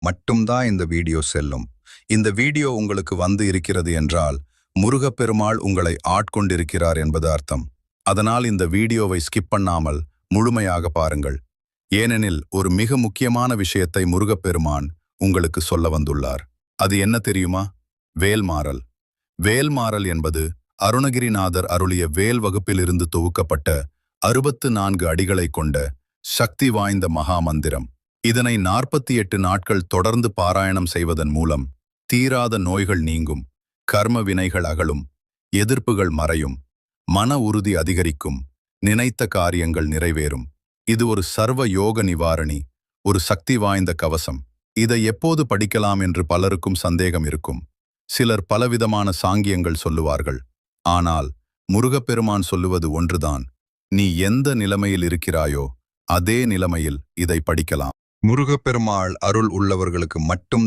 மட்டும்தான் இந்த வீடியோ செல்லும். இந்த வீடியோ உங்களுக்கு வந்து இருக்கிறது என்றால் முருகப்பெருமாள் உங்களை ஆட்கொண்டிருக்கிறார் என்பது அர்த்தம். அதனால் இந்த வீடியோவை ஸ்கிப் பண்ணாமல் முழுமையாக பாருங்கள். ஏனெனில் ஒரு மிக முக்கியமான விஷயத்தை முருகப்பெருமான் உங்களுக்கு சொல்ல வந்துள்ளார். அது என்ன தெரியுமா? வேல்மாறல். வேல்மாறல் என்பது அருணகிரிநாதர் அருளிய வேல் வகுப்பிலிருந்து தொகுக்கப்பட்ட 64 அடிகளை கொண்ட சக்தி வாய்ந்த மகாமந்திரம். இதனை 48 நாட்கள் தொடர்ந்து பாராயணம் செய்வதன் மூலம் தீராத நோய்கள் நீங்கும், கர்ம வினைகள் அகலும், எதிர்ப்புகள் மறையும், மன உறுதி அதிகரிக்கும், நினைத்த காரியங்கள் நிறைவேறும். இது ஒரு சர்வ யோக நிவாரணி, ஒரு சக்தி வாய்ந்த கவசம். இதை எப்போது படிக்கலாம் என்று பலருக்கும் சந்தேகம் இருக்கும். சிலர் பலவிதமான சாங்கியங்கள் சொல்லுவார்கள். ஆனால் முருகப்பெருமான் சொல்லுவது ஒன்றுதான். நீ எந்த நிலைமையில் இருக்கிறாயோ அதே நிலைமையில் இதை படிக்கலாம். முருகப்பெருமாள் அருள் உள்ளவர்களுக்கு மட்டும்